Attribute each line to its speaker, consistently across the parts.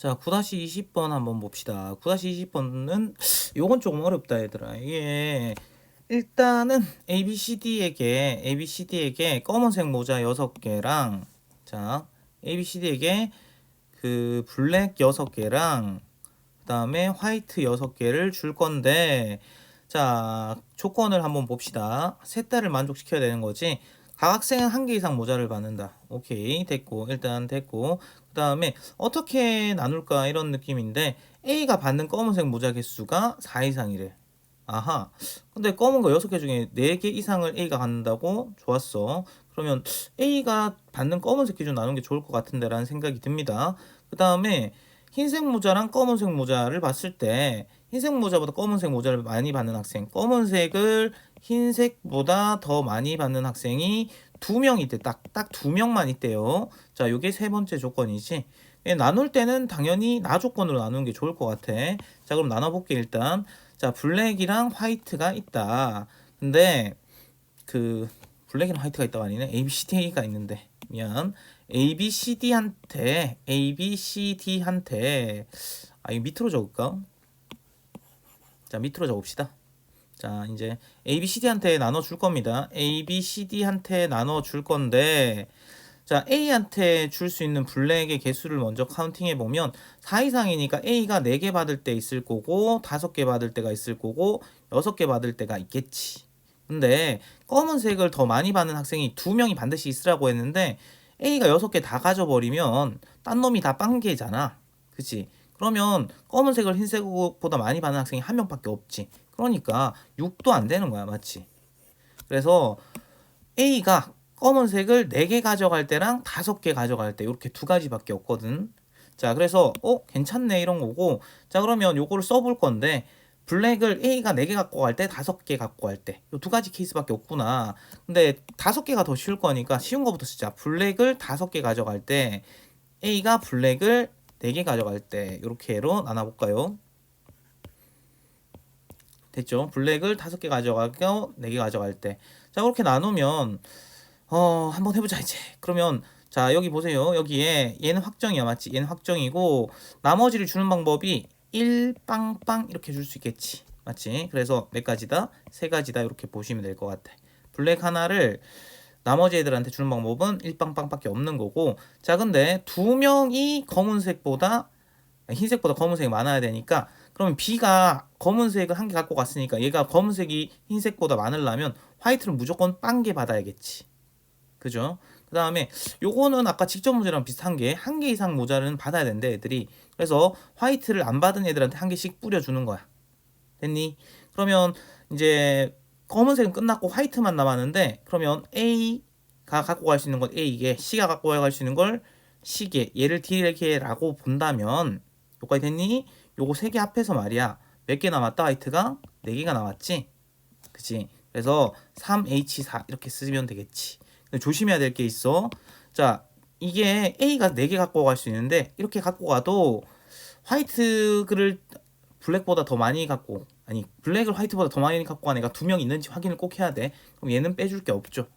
Speaker 1: 자, 9-20번 한번 봅시다. 9-20번은 요건 조금 어렵다 얘들아. 이게 일단은 ABCD에게 검은색 모자 6개랑 자, ABCD에게 그 블랙 6개랑 그다음에 화이트 6개를 줄 건데 자, 조건을 한번 봅시다. 셋 다를 만족시켜야 되는 거지. 각 학생은 한 개 이상 모자를 받는다. 오케이, 됐고. 일단 됐고. 그다음에 어떻게 나눌까 이런 느낌인데 A가 받는 검은색 모자 개수가 4 이상이래. 아하. 근데 검은 거 6개 중에 4개 이상을 A가 갖는다고? 좋았어. 그러면 A가 받는 검은색 기준 나누는 게 좋을 것 같은데 라는 생각이 듭니다. 그 다음에 흰색 모자랑 검은색 모자를 봤을 때 흰색 모자보다 검은색 모자를 많이 받는 학생, 검은색을 흰색보다 더 많이 받는 학생이 2명 있대. 딱 2명만 있대요. 자, 요게 세 번째 조건이지. 나눌 때는 당연히 나 조건으로 나누는 게 좋을 것 같아. 자, 그럼 나눠볼게 일단. 자, 블랙이랑 화이트가 있다. 근데 그 블랙이랑 화이트가 있다가 아니네. ABCD가 있는데 미안. ABCD한테 이거 밑으로 적을까? 자, 밑으로 적읍시다. 자, 이제 ABCD한테 나눠줄 겁니다. ABCD한테 나눠줄 건데 자, A한테 줄 수 있는 블랙의 개수를 먼저 카운팅해 보면 4 이상이니까 A가 4개 받을 때 있을 거고 5개 받을 때가 있을 거고 6개 받을 때가 있겠지. 근데 검은색을 더 많이 받는 학생이 2명이 반드시 있으라고 했는데 A가 6개 다 가져버리면 딴 놈이 다 빵개잖아. 그치? 그러면 검은색을 흰색보다 많이 받는 학생이 1명밖에 없지. 그러니까 6도 안 되는 거야. 맞지? 그래서 A가 검은색을 4개 가져갈 때랑 5개 가져갈 때 이렇게 두 가지밖에 없거든. 자, 그래서 괜찮네 이런 거고. 자, 그러면 요거를 써볼 건데 블랙을 A가 4개 갖고 갈 때 5개 갖고 갈 때 요 두 가지 케이스밖에 없구나. 근데 5개가 더 쉬울 거니까 쉬운 거부터 쓰자. 블랙을 5개 가져갈 때 A가 블랙을 4개 가져갈 때 이렇게로 나눠볼까요? 됐죠? 블랙을 5개 가져가고 4개 가져갈 때. 자, 그렇게 나누면 한번 해보자 이제. 그러면 자, 여기 보세요. 여기에 얘는 확정이야, 맞지? 얘는 확정이고 나머지를 주는 방법이 1빵빵 이렇게 줄 수 있겠지, 맞지? 그래서 몇 가지다? 3가지다 이렇게 보시면 될 것 같아. 블랙 하나를 나머지 애들한테 주는 방법은 1빵빵밖에 없는 거고. 자, 근데 2명이 검은색보다 흰색보다 검은색이 많아야 되니까 그러면 B가 검은색을 한 개 갖고 갔으니까 얘가 검은색이 흰색보다 많으려면 화이트를 무조건 빵 개 받아야겠지. 그죠? 그 다음에 요거는 아까 직접 문제랑 비슷한 게 한 개 이상 모자는 받아야 된대 애들이. 그래서 화이트를 안 받은 애들한테 한 개씩 뿌려주는 거야. 됐니? 그러면 이제 검은색은 끝났고 화이트만 남았는데 그러면 A가 갖고 갈 수 있는 건 A개, C가 갖고 갈 수 있는 걸 C개, 얘를 D개라고 본다면 여기까지 됐니? 요거 3개 합해서 말이야. 몇 개 남았다 화이트가? 4개가 남았지? 그치? 그래서 3H4 이렇게 쓰면 되겠지. 조심해야 될 게 있어. 자, 이게 A가 4개 갖고 갈 수 있는데 이렇게 갖고 가도 화이트를 블랙보다 더 많이 갖고 아니 블랙을 화이트보다 더 많이 갖고 간 애가 2명 있는지 확인을 꼭 해야 돼. 그럼 얘는 빼줄 게 없죠.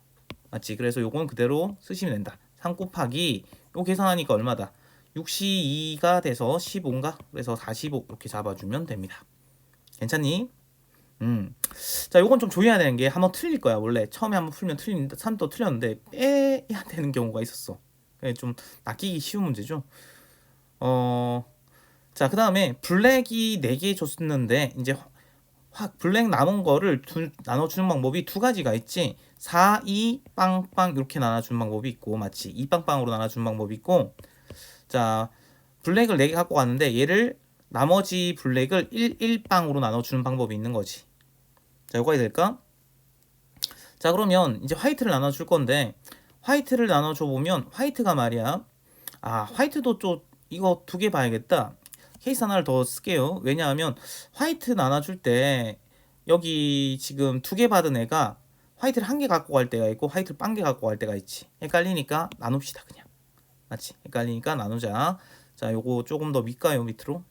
Speaker 1: 맞지? 그래서 요건 그대로 쓰시면 된다. 3 곱하기 요 계산하니까 얼마다? 62가 돼서 15인가? 그래서 45 이렇게 잡아주면 됩니다. 괜찮니? 자, 요건 좀 조심해야 되는 게 한번 틀릴 거야. 원래 처음에 한번 풀면 틀리는데 3도 틀렸는데 빼야 되는 경우가 있었어. 좀 낚이기 쉬운 문제죠. 자, 그 다음에 블랙이 4개 줬었는데 이제 블랙 남은 거를 나눠주는 방법이 2가지가 있지. 4, 2, 빵빵 이렇게 나눠주는 방법이 있고 맞지? 2빵빵으로 나눠주는 방법이 있고 자, 블랙을 4개 갖고 갔는데 얘를 나머지 블랙을 1, 1빵으로 나눠주는 방법이 있는 거지. 자, 요거가 될까? 자, 그러면 이제 화이트를 나눠줄 건데 화이트를 나눠줘 보면 화이트가 말이야. 화이트도 좀 이거 2개 봐야겠다. 케이스 하나를 더 쓸게요. 왜냐하면 화이트 나눠줄 때 여기 지금 2개 받은 애가 화이트를 1개 갖고 갈 때가 있고 화이트를 1개 갖고 갈 때가 있지. 헷갈리니까 나눕시다 그냥. 맞지? 헷갈리니까 나누자. 자, 요거 조금 더 밀까요 밑으로?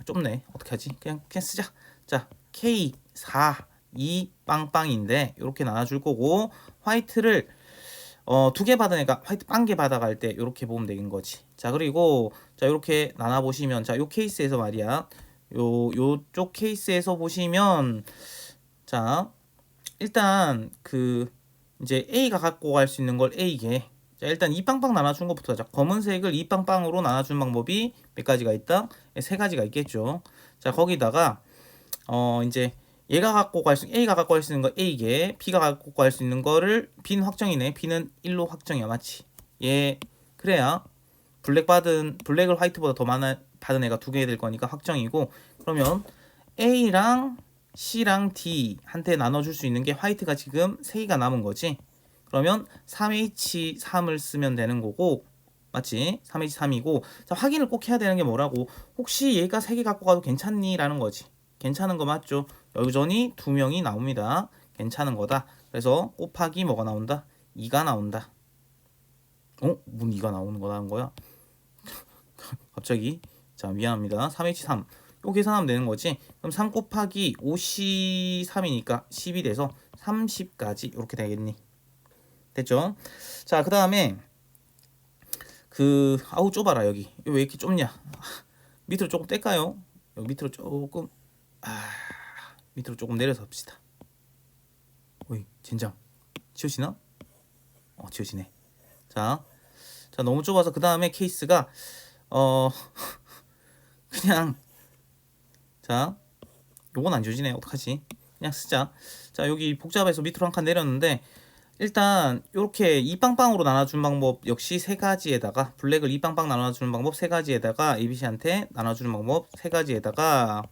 Speaker 1: 좁네. 어떻게 하지? 그냥 쓰자. 자, K4 2 빵빵인데 이렇게 나눠줄 거고 화이트를 두 개 받은 애가 화이트 빵 개 받아갈 때 이렇게 보면 되는 거지. 자, 그리고 자 이렇게 나눠 보시면 자 요 케이스에서 말이야. 요쪽 케이스에서 보시면 자 일단 그 이제 A가 갖고 갈 수 있는 걸 A개. 자, 일단 이 빵빵 나눠준 것부터 하자. 검은색을 이 빵빵으로 나눠준 방법이 몇 가지가 있다? 세 가지가 있겠죠. 자, 거기다가 이제 얘가 갖고 갈 수, A가 갖고 갈 수 있는 거 A개, B가 갖고 갈 수 있는 거를 B는 확정이네. B는 1로 확정이야, 맞지? 얘 그래야 블랙을 화이트보다 더 많아 받은 애가 두 개 될 거니까 확정이고. 그러면 A랑 C랑 D한테 나눠줄 수 있는 게 화이트가 지금 3개가 남은 거지. 그러면 3H3을 쓰면 되는 거고, 맞지? 3H3이고. 자, 확인을 꼭 해야 되는 게 뭐라고? 혹시 얘가 3개 갖고 가도 괜찮니? 라는 거지. 괜찮은 거 맞죠? 여전히 2명이 나옵니다. 괜찮은 거다. 그래서 곱하기 뭐가 나온다? 2가 나온다. 뭔 2가 나오는 거라는 거야? 갑자기. 자, 미안합니다. 3H3. 요 계산하면 되는 거지. 그럼 3 곱하기 53이니까 10이 돼서 30까지 이렇게 되겠니? 됐죠? 자, 그 다음에 아우 좁아라 여기. 왜 이렇게 좁냐? 밑으로 조금 뗄까요? 여기 밑으로 조금 밑으로 조금 내려서 합시다. 어이, 젠장. 지워지나? 지워지네. 자, 너무 좁아서 그 다음에 케이스가 그냥 자, 요건 안 지워지네. 어떡하지? 그냥 쓰자. 자, 여기 복잡해서 밑으로 한 칸 내렸는데 일단 이렇게 이빵빵으로 나눠준 방법 역시 세 가지에다가 블랙을 이빵빵 나눠주는 방법 세 가지에다가 ABC한테 나눠주는 방법 세 가지에다가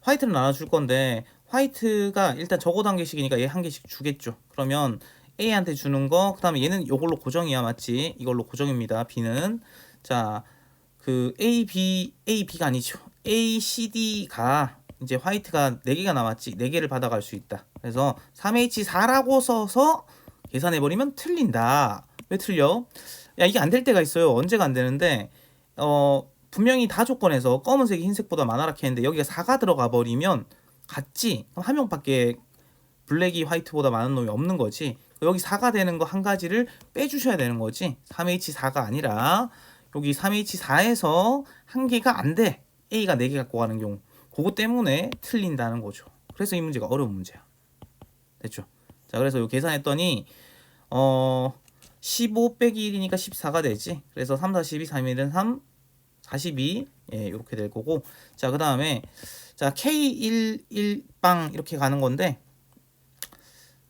Speaker 1: 화이트를 나눠줄 건데 화이트가 일단 적어 단계씩이니까 얘 한 개씩 주겠죠. 그러면 A한테 주는 거, 그 다음에 얘는 이걸로 고정이야, 맞지? 이걸로 고정입니다. B는 자, B가 아니죠. A, C, D가 이제 화이트가 4개가 남았지. 4개를 받아갈 수 있다. 그래서 3H4라고 써서 계산해버리면 틀린다. 왜 틀려? 야, 이게 안 될 때가 있어요. 언제가 안 되는데 분명히 다 조건에서 검은색이 흰색보다 많아라 했는데 여기가 4가 들어가 버리면 같지? 그럼 한 명밖에 블랙이 화이트보다 많은 놈이 없는 거지. 여기 4가 되는 거 한 가지를 빼주셔야 되는 거지. 3H4가 아니라 여기 3H4에서 한 개가 안 돼. A가 4개 갖고 가는 경우. 그거 때문에 틀린다는 거죠. 그래서 이 문제가 어려운 문제야. 됐죠? 자, 그래서 요 계산했더니 15 빼기 1이니까 14가 되지. 그래서 3, 4, 12, 3, 1은 3, 42 이렇게 될 거고. 자, 그 다음에 자 K1, 1빵 이렇게 가는 건데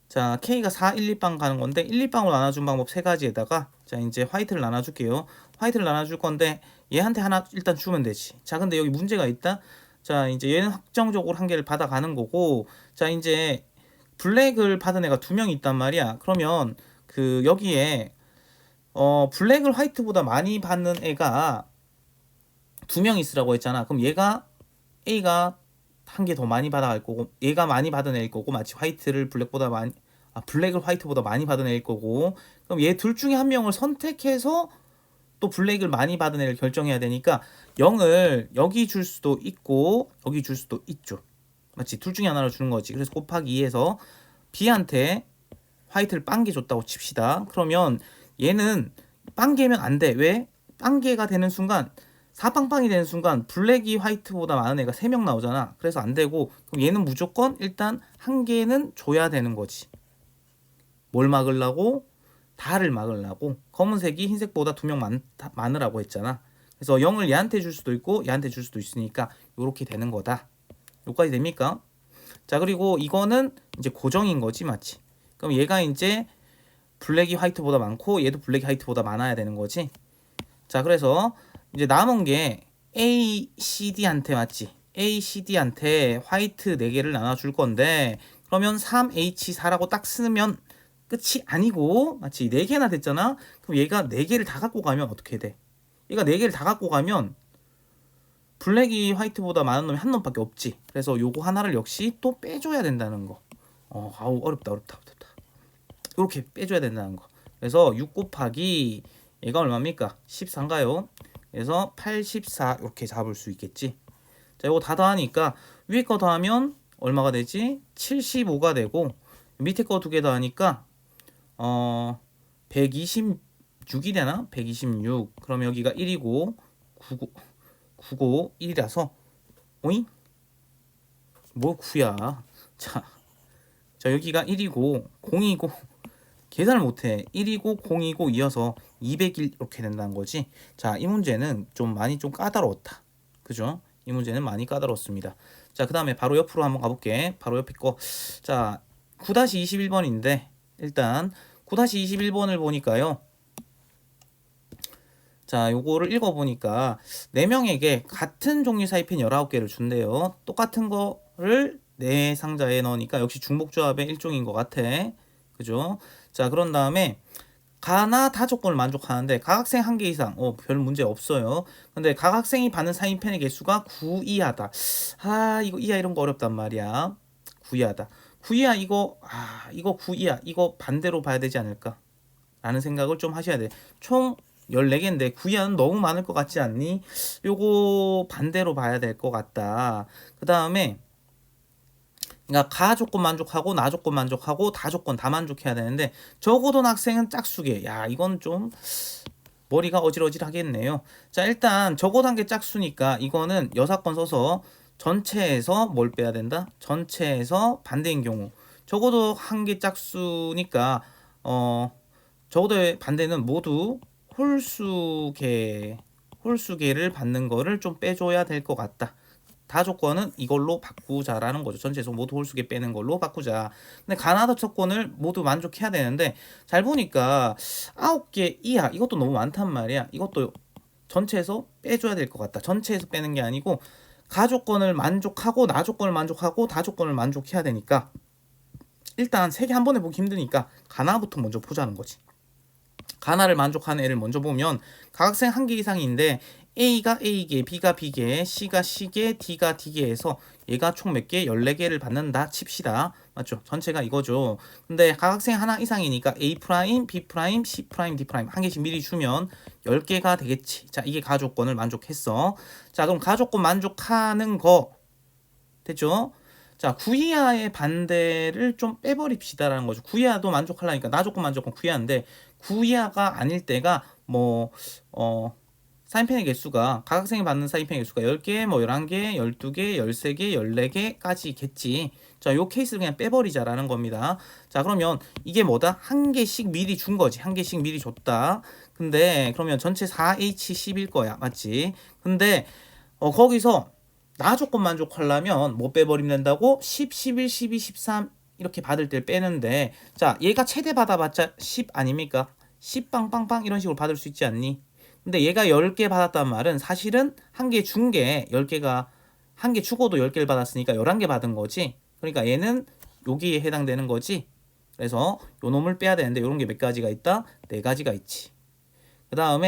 Speaker 1: 자, K가 4, 1, 2빵 가는 건데 1, 2빵으로 나눠준 방법 세 가지에다가 자, 이제 화이트를 나눠줄게요. 화이트를 나눠줄 건데 얘한테 하나 일단 주면 되지. 자, 근데 여기 문제가 있다. 자, 이제 얘는 확정적으로 한 개를 받아가는 거고 자, 이제 블랙을 받은 애가 2명이 있단 말이야. 그러면 여기에 블랙을 화이트보다 많이 받는 애가 2명 있으라고 했잖아. 그럼 A가 한 개 더 많이 받아갈 거고 얘가 많이 받은 애일 거고 마치 화이트를 블랙을 화이트보다 많이 받은 애일 거고 그럼 얘 둘 중에 한 명을 선택해서 또 블랙을 많이 받은 애를 결정해야 되니까 0을 여기 줄 수도 있고 여기 줄 수도 있죠. 맞지? 둘 중에 하나를 주는 거지. 그래서 곱하기 2에서 B한테 화이트를 빵개 줬다고 칩시다. 그러면 얘는 빵개면 안 돼. 왜? 빵개가 되는 순간 4빵빵이 되는 순간 블랙이 화이트보다 많은 애가 3명 나오잖아. 그래서 안 되고 그럼 얘는 무조건 일단 한 개는 줘야 되는 거지. 뭘 막으려고? 다를 막으려고. 검은색이 흰색보다 2명 많으라고 했잖아. 그래서 0을 얘한테 줄 수도 있고 얘한테 줄 수도 있으니까 이렇게 되는 거다. 여기까지 됩니까? 자, 그리고 이거는 이제 고정인 거지, 맞지? 그럼 얘가 이제 블랙이 화이트보다 많고 얘도 블랙이 화이트보다 많아야 되는 거지. 자, 그래서 이제 남은 게 A, C, D한테 맞지? A, C, D한테 화이트 4개를 나눠줄 건데 그러면 3H4라고 딱 쓰면 끝이 아니고 맞지? 4개나 됐잖아? 그럼 얘가 4개를 다 갖고 가면 어떻게 돼? 얘가 4개를 다 갖고 가면 블랙이 화이트보다 많은 놈이 한 놈밖에 없지. 그래서 요거 하나를 역시 또 빼줘야 된다는 거. 아우 어렵다. 이렇게 빼줘야 된다는 거. 그래서 6 곱하기 얘가 얼마입니까? 14인가요? 그래서 84 이렇게 잡을 수 있겠지. 자, 이거 다 더하니까 위에 거 더하면 얼마가 되지? 75가 되고 밑에 거 2개 더하니까 126이 되나? 126. 그럼 여기가 1이고 9고 1이라서 오잉? 뭐 9야. 자 여기가 1이고 0이고 계산을 못해. 1이고 0이고 이어서 201 이렇게 된다는 거지. 자, 이 문제는 좀 많이 좀 까다로웠다. 그죠? 이 문제는 많이 까다로웠습니다. 자, 그 다음에 바로 옆으로 한번 가볼게. 바로 옆에 거. 자, 9-21번인데 일단 9-21번을 보니까요. 자, 요거를 읽어보니까 4명에게 같은 종류 사이펜 19개를 준대요. 똑같은 거를 4상자에 넣으니까 역시 중복조합의 일종인 것 같아. 그죠? 자, 그런 다음에 가나 다 조건을 만족하는데 각 학생 1개 이상 별 문제 없어요. 근데 각 학생이 받는 사인펜의 개수가 9 이하다. 이거 이하 이런 거 어렵단 말이야. 9 이하다. 9 이하 이거 9 이하 이거 반대로 봐야 되지 않을까? 라는 생각을 좀 하셔야 돼. 총 14개인데 9 이하는 너무 많을 것 같지 않니? 요거 반대로 봐야 될 것 같다. 그 다음에 그러니까 가 조건 만족하고 나 조건 만족하고 다 조건 다 만족해야 되는데 저고등학생은 짝수게. 야 이건 좀 머리가 어질어질하겠네요. 자 일단 저고단계 짝수니까 이거는 여사건 써서 전체에서 뭘 빼야 된다? 전체에서 반대인 경우 적어도 한 개 짝수니까 적어도의 반대는 모두 홀수계를 받는 거를 좀 빼줘야 될 것 같다. 다 조건은 이걸로 바꾸자라는 거죠. 전체에서 모두 홀수계 빼는 걸로 바꾸자. 근데 가나다 조건을 모두 만족해야 되는데 잘 보니까 9개 이하 이것도 너무 많단 말이야. 이것도 전체에서 빼줘야 될 것 같다. 전체에서 빼는 게 아니고 가 조건을 만족하고 나 조건을 만족하고 다 조건을 만족해야 되니까 일단 3개 한 번에 보기 힘드니까 가나부터 먼저 보자는 거지. 가나를 만족하는 애를 먼저 보면 각 학생 1개 이상인데 A가 A개, B가 B개, C가 C개, D가 D개에서 얘가 총 몇 개? 14개를 받는다 칩시다. 맞죠? 전체가 이거죠. 근데 각 학생 하나 이상이니까 A 프라임, B 프라임, C 프라임, D 프라임 한 개씩 미리 주면 10개가 되겠지. 자, 이게 가조건을 만족했어. 자, 그럼 가조건 만족하는 거 됐죠? 자, 9이하의 반대를 좀 빼버립시다라는 거죠. 9이하도 만족하려니까 나 조건 만족은 9이하인데 9이하가 아닐 때가 사인펜의 개수가 각 학생이 받는 사인펜의 개수가 10개, 11개, 12개, 13개, 14개까지겠지. 자, 요 케이스를 그냥 빼버리자라는 겁니다. 자, 그러면 이게 뭐다? 한 개씩 미리 준 거지. 한 개씩 미리 줬다. 근데 그러면 전체 4H10일 거야. 맞지? 근데 거기서 나 조건 만족하려면 뭐 빼버리면 된다고? 10, 11, 12, 13 이렇게 받을 때 빼는데 자, 얘가 최대 받아봤자 10 아닙니까? 10 빵빵빵 이런 식으로 받을 수 있지 않니? 근데 얘가 10개 받았단 말은 사실은 한 개 준 게 10개가 한 개 주고도 10개를 받았으니까 11개 받은 거지. 그러니까 얘는 여기에 해당되는 거지. 그래서 요 놈을 빼야 되는데 요런 게 몇 가지가 있다? 4가지가 있지. 그 다음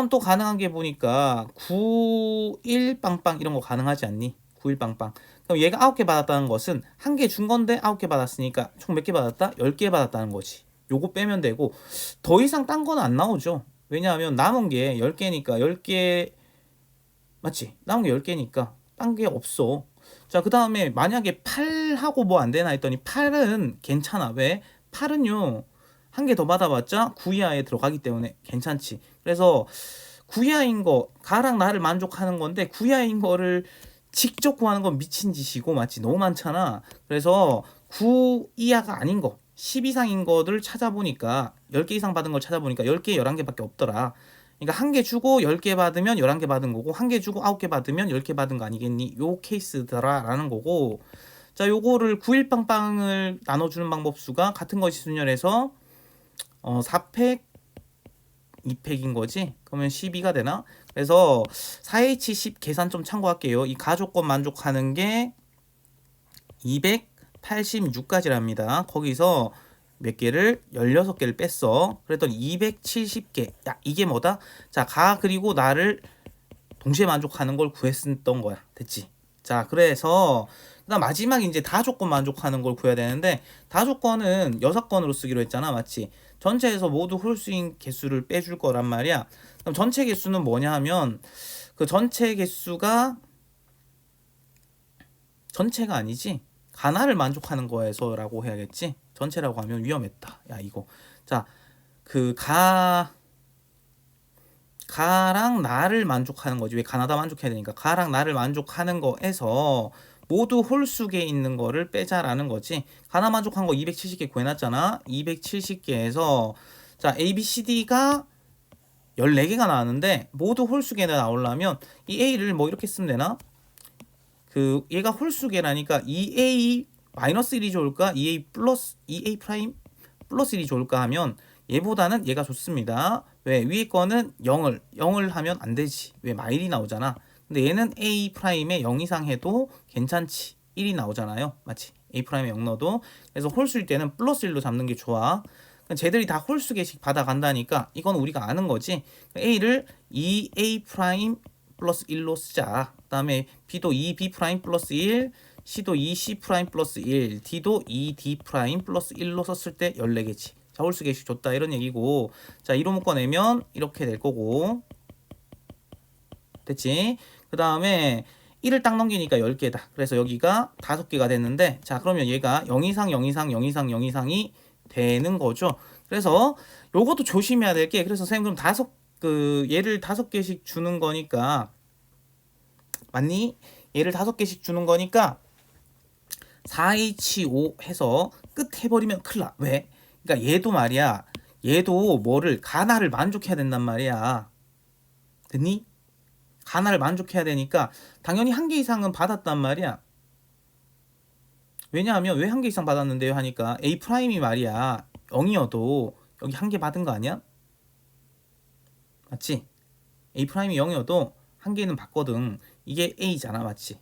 Speaker 1: 또 가능한 게 보니까 9, 1 빵빵 이런 거 가능하지 않니? 9, 1 빵빵. 그럼 얘가 9개 받았다는 것은 한 개 준 건데 9개 받았으니까 총 몇 개 받았다? 10개 받았다는 거지. 요거 빼면 되고 더 이상 딴 건 안 나오죠. 왜냐하면 남은 게 10개니까 10개 맞지? 남은 게 10개니까 딴 게 없어. 자, 그 다음에 만약에 8하고 뭐 안 되나 했더니 8은 괜찮아. 왜? 8은요. 한 개 더 받아봤자 9 이하에 들어가기 때문에 괜찮지. 그래서 9 이하인 거 가랑 나를 만족하는 건데 9 이하인 거를 직접 구하는 건 미친 짓이고 맞지? 너무 많잖아. 그래서 9 이하가 아닌 거 10 이상인 거를 찾아보니까 10개 이상 받은 걸 찾아보니까 10개, 11개밖에 없더라. 그러니까 한 개 주고 10개 받으면 11개 받은 거고 한 개 주고 9개 받으면 10개 받은 거 아니겠니? 요 케이스더라라는 거고. 자, 요거를 9일빵빵을 나눠주는 방법 수가 같은 것이 순열해서 4팩 2팩인 거지. 그러면 12가 되나? 그래서 4H10 계산 좀 참고할게요. 이 가조건 만족하는 게 286가지랍니다. 거기서 몇 개를 16개를 뺐어. 그랬더니 270개. 야, 이게 뭐다? 자, 가 그리고 나를 동시에 만족하는 걸 구했었던 거야. 됐지? 자, 그래서 그다음 마지막 이제 다 조건 만족하는 걸 구해야 되는데 다 조건은 6건으로 쓰기로 했잖아. 맞지? 전체에서 모두 홀수인 개수를 빼줄 거란 말이야. 그럼 전체 개수는 뭐냐 하면 그 전체 개수가 전체가 아니지. 가나를 만족하는 거에서라고 해야겠지. 전체라고 하면 위험했다. 야 이거 자 그 가랑 나를 만족하는 거지. 왜 가나다 만족해야 되니까 가랑 나를 만족하는 거에서 모두 홀수계에 있는 거를 빼자라는 거지. 가나 만족한 거 270개 구해놨잖아. 270개에서 자 A, B, C, D가 14개가 나왔는데 모두 홀수계에 나오려면 이 A를 뭐 이렇게 쓰면 되나? 그 얘가 홀수계라니까 2A 마이너스 1이 좋을까? 2A 플러스 2A 프라임 플러스 1이 좋을까 하면 얘보다는 얘가 좋습니다. 왜? 위에 거는 0을 하면 안 되지. 왜? 마일이 나오잖아. 근데 얘는 A 프라임에 0 이상 해도 괜찮지. 1이 나오잖아요. 맞지? A 프라임에 0 넣어도. 그래서 홀수일 때는 플러스 1로 잡는 게 좋아. 쟤들이 다 홀수계씩 받아간다니까 이건 우리가 아는 거지. A를 2A 프라임 플러스 1로 쓰자. 그 다음에 B도 2B 프라임 플러스 1, C도 2C 프라임 플러스 1, D도 2D 프라임 플러스 1로 썼을 때 14개지. 자, 홀수계식 줬다 이런 얘기고, 자 1호 묶어내면 이렇게 될 거고, 됐지? 그 다음에 1을 딱 넘기니까 10개다. 그래서 여기가 5개가 됐는데, 자 그러면 얘가 0 이상 0 이상 0 이상 0 이상이 되는 거죠. 그래서 요것도 조심해야 될 게, 그래서 선생님 그럼 얘를 5개씩 주는 거니까, 맞니? 얘를 5개씩 주는 거니까 4H5 해서 끝 해버리면 큰일 나. 왜? 그러니까 얘도 말이야. 얘도 뭐를 가나를 만족해야 된단 말이야. 됐니? 가나를 만족해야 되니까 당연히 한 개 이상은 받았단 말이야. 왜냐하면 왜 한 개 이상 받았는데요 하니까 A 프라임이 말이야 0이어도 여기 한 개 받은 거 아니야? 맞지? A 프라임이 0이어도 한 개는 받거든. 이게 A잖아, 맞지?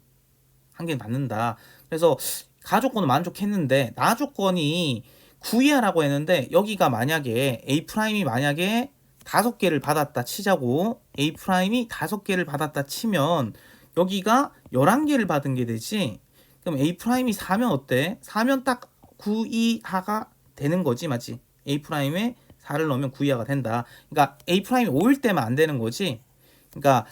Speaker 1: 한 개는 받는다. 그래서 가조건은 만족했는데 나조건이 구이하라고 했는데 여기가 만약에 A 프라임이 만약에 5개를 받았다 치자고, A 프라임이 5개를 받았다 치면 여기가 11개를 받은 게 되지. 그럼 A 프라임이 4면 어때? 4면 딱 9이하가 되는 거지, 맞지? A 프라임에 4를 넣으면 9이하가 된다. 그러니까 A 프라임이 5일 때만 안 되는 거지. 그러니까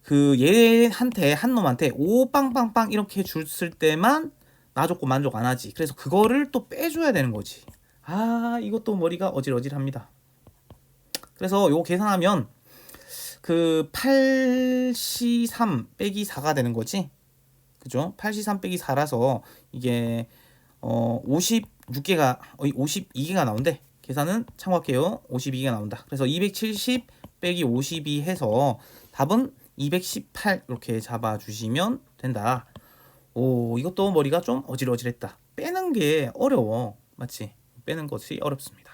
Speaker 1: 그 얘한테 한 놈한테 5 빵빵빵 이렇게 줬을 때만 놔줬고 만족 안 하지. 그래서 그거를 또 빼줘야 되는 거지. 아 이것도 머리가 어질어질합니다. 그래서 요거 계산하면 그 8C3 빼기 4가 되는 거지. 그죠? 8C3 빼기 4라서 이게 56개가 52개가 나온대. 계산은 참고할게요. 52개가 나온다. 그래서 270 빼기 52 해서 답은 218 이렇게 잡아주시면 된다. 오 이것도 머리가 좀 어질어질했다. 빼는 게 어려워. 맞지? 빼는 것이 어렵습니다.